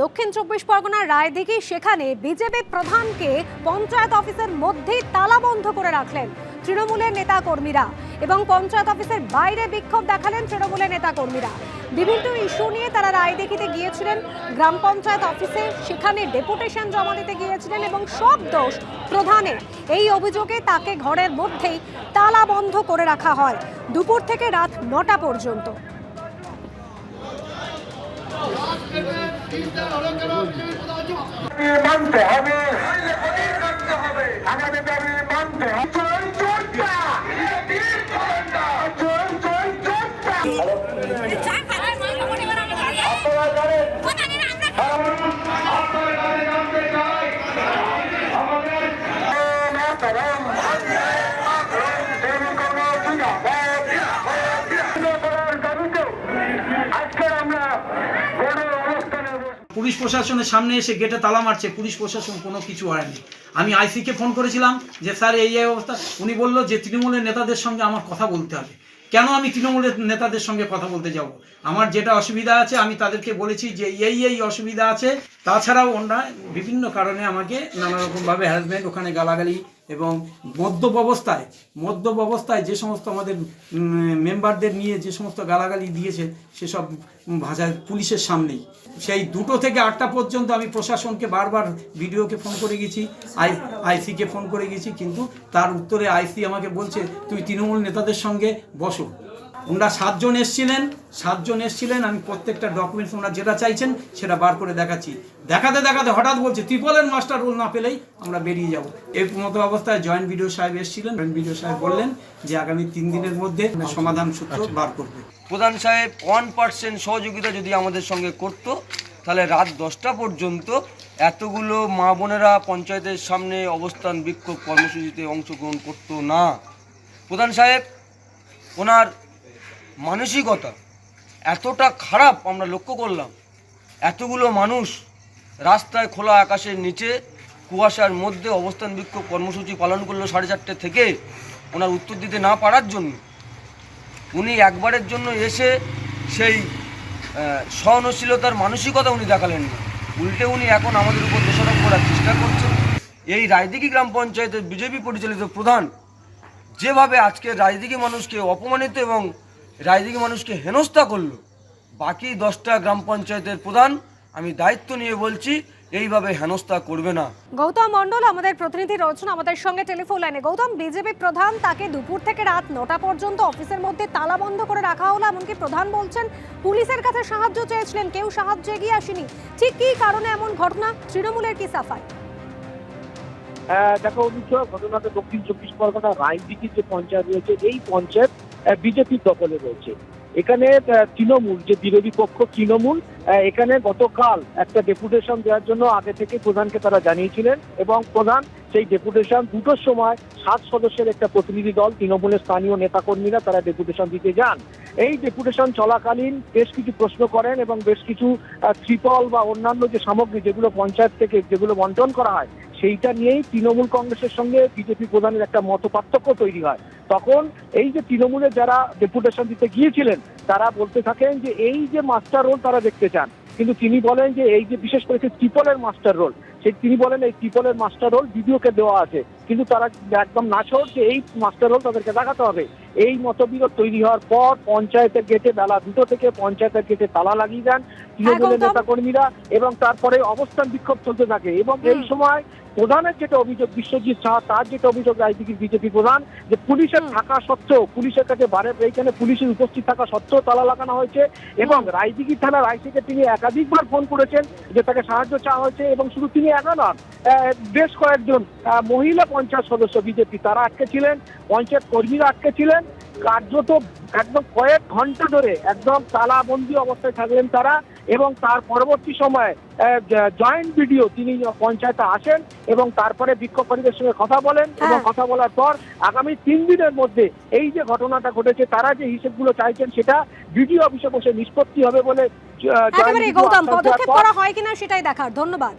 দক্ষিণ ২৪ পরগনার রায়দিঘি, সেখানে বিজেপি প্রধানকে পঞ্চায়েত অফিসের মধ্যেই তালাবন্ধ করে রাখলেন তৃণমূলের নেতা কর্মীরা এবং পঞ্চায়েত অফিসের বাইরে বিক্ষোভ দেখালেন তৃণমূলের নেতা কর্মীরা। বিভিন্ন ইস্যু নিয়ে তারা রায়দিঘিতে গিয়েছিলেন, গ্রাম পঞ্চায়েত অফিসে, সেখানে ডেপুটেশন জমা দিতে গিয়েছিলেন এবং সব দোষ প্রধানের। এই অভিযোগে তাকে ঘরের মধ্যেই তালাবন্ধ করে রাখা হয় দুপুর থেকে রাত ৯টা পর্যন্ত। মানতে হবে, আগামী দাবি মানতে হবে। পুলিশ প্রশাসনের সামনে এসে গেটে তালা মারছে, পুলিশ প্রশাসন কোনো কিছু হয়নি। আমি আইসিকে ফোন করেছিলাম যে স্যার এই অবস্থা। উনি বলল যে তৃণমূলের নেতাদের সঙ্গে আমার কথা বলতে হবে। কেন আমি তৃণমূলের নেতাদের সঙ্গে কথা বলতে যাব? আমার যেটা অসুবিধা আছে আমি তাদেরকে বলেছি যে এই অসুবিধা আছে। তাছাড়াও ওনারা বিভিন্ন কারণে আমাকে নানা রকমভাবে হ্যারাসমেন্ট, ওখানে গালাগালি এবং মদ্যপ অবস্থায় যে সমস্ত আমাদের মেম্বারদের নিয়ে যে সমস্ত গালাগালি দিয়েছে সেসব ভাষায় পুলিশের সামনেই। সেই 2টো থেকে 8টা পর্যন্ত আমি প্রশাসনকে বারবার ভিডিওকে ফোন করে গেছি, আইসিকে ফোন করে গেছি, কিন্তু তার উত্তরে আইসি আমাকে বলছে তুই তৃণমূল নেতাদের সঙ্গে বসো। ওনারা 7 জন এসছিলেন। আমি প্রত্যেকটা ডকুমেন্টস ওনারা যেটা চাইছেন সেটা বার করে দেখাতে হঠাৎ বলছে ত্রিপলের মাস্টার রোল না পেলেই আমরা বেরিয়ে যাব। এই মতো অবস্থায় জয়েন্ট বিডিও সাহেব এসেছিলেন। জয়েন্ট বিডিও সাহেব বললেন যে আগামী 3 দিনের মধ্যে সমাধান সূত্র বার করবে। প্রধান সাহেব 1% সহযোগিতা যদি আমাদের সঙ্গে করত, তাহলে রাত 10টা পর্যন্ত এতগুলো মা বোনেরা পঞ্চায়েতের সামনে অবস্থান বিক্ষোভ কর্মসূচিতে অংশগ্রহণ করত না। প্রধান সাহেব ওনার মানসিকতা এতটা খারাপ আমরা লক্ষ্য করলাম। এতগুলো মানুষ রাস্তায় খোলা আকাশের নিচে কুয়াশার মধ্যে অবস্থান বিক্ষোভ কর্মসূচি পালন করলো 4:30 থেকে ওনার উত্তর দিতে না পারার জন্য। উনি একবারের জন্য এসে সেই সহনশীলতার মানসিকতা উনি দেখালেন না, উল্টে উনি এখন আমাদের উপর দোষারোপ করার চেষ্টা করছেন। এই রায়দিঘি গ্রাম পঞ্চায়েতের বিজেপি পরিচালিত প্রধান যেভাবে আজকে রায়দিঘি মানুষকে অপমানিত এবং রায়দিঘি মানুষকে হেনস্থা করলো, বাকি 10টা গ্রাম পঞ্চায়েতের প্রধান আমি দায়িত্ব নিয়ে বলছি এইভাবে হেনস্থা করবে না। গৌতম মণ্ডল আমাদের প্রতিনিধি রয়েছেন আমাদের সঙ্গে টেলিফোন লাইনে। গৌতম, বিজেপি প্রধান, তাকে দুপুর থেকে রাত 9টা পর্যন্ত অফিসের মধ্যে তালাবন্ধ করে রাখা হলো। এমনকি প্রধান বলছেন পুলিশের কাছে সাহায্য চেয়েছিলেন, কেউ সাহায্য এগিয়ে আসেনি। ঠিক কী কারণে এমন ঘটনা? তৃণমূলের কি সাফাই? দেখো অভিযোগ, ঘটনাটা দক্ষিণ 24 পরগনা রায়দিঘির যে পঞ্চায়েত রয়েছে, এই পঞ্চায়েত বিজেপির দখলে রয়েছে। এখানে তৃণমূল, যে বিরোধী পক্ষ তৃণমূল, এখানে গতকাল একটা ডেপুটেশন দেওয়ার জন্য আগে থেকে প্রধানকে তারা জানিয়েছিলেন এবং প্রধান সেই ডেপুটেশন 2টোর সময় 7 সদস্যের একটা প্রতিনিধি দল তৃণমূলের স্থানীয় নেতাকর্মীরা তারা ডেপুটেশন দিতে যান। এই ডেপুটেশন চলাকালীন বেশ কিছু প্রশ্ন করেন এবং বেশ কিছু ত্রিপল বা অন্যান্য যে সামগ্রী যেগুলো পঞ্চায়েত থেকে যেগুলো বন্টন করা হয় সেইটা নিয়েই তৃণমূল কংগ্রেসের সঙ্গে বিজেপি প্রধানের একটা মতপার্থক্য তৈরি হয়। তখন এই যে তৃণমূলের যারা ডেপুটেশন দিতে গিয়েছিলেন তারা বলতে থাকেন যে এই যে মাস্টার রোল তারা দেখতে চান, কিন্তু তিনি বলেন যে এই যে বিশেষ করে ত্রিপলের মাস্টার রোল, তিনি বলেন এই ত্রিপলের মাস্টার রোল ভিডিওকে দেওয়া আছে, কিন্তু তারা একদম নাছোড় যে এই মাস্টার রোল তাদেরকে দেখাতে হবে। এই মতবিরোধ তৈরি হওয়ার পর পঞ্চায়েতের গেটে বেলা 2টো থেকে পঞ্চায়েতের গেটে তালা লাগিয়ে দেন তৃণমূলের নেতাকর্মীরা এবং তারপরে অবস্থান বিক্ষোভ চলতে থাকে। এবং এই সময় প্রধানের যেটা অভিযোগ, বিশ্বজিৎ সাহা, তার যেটা অভিযোগ রায়দিঘির বিজেপি প্রধান, যে পুলিশের থাকা সত্ত্বেও, পুলিশের কাছে এইখানে পুলিশের উপস্থিত থাকা সত্ত্বেও তালা লাগানো হয়েছে এবং রায়দিঘি থানার আইসিকে তিনি একাধিকবার ফোন করেছেন যে তাকে সাহায্য চাওয়া হয়েছে। এবং শুধু তিনি একা নন, বেশ কয়েকজন মহিলা পঞ্চায়েত সদস্য বিজেপি তারা আটকে ছিলেন, পঞ্চায়েত কর্মীরা আটকে ছিলেন। কার্যত একদম কয়েক ঘন্টা ধরে একদম তালাবন্দি অবস্থায় থাকলেন তারা। এবং তার পরবর্তী সময়ে জয়েন্ট বিডিও তিনি পঞ্চায়েতে আসেন এবং তারপরে বিক্ষোভকারীদের সঙ্গে কথা বলেন এবং কথা বলার পর আগামী 3 দিনের মধ্যে এই যে ঘটনাটা ঘটেছে তারা যে হিসেবগুলো চাইছেন সেটা বিডিও অফিসে বসে নিষ্পত্তি হবে বলে গৌতম, পদক্ষেপ করা হয় কিনা সেটাই দেখার। ধন্যবাদ।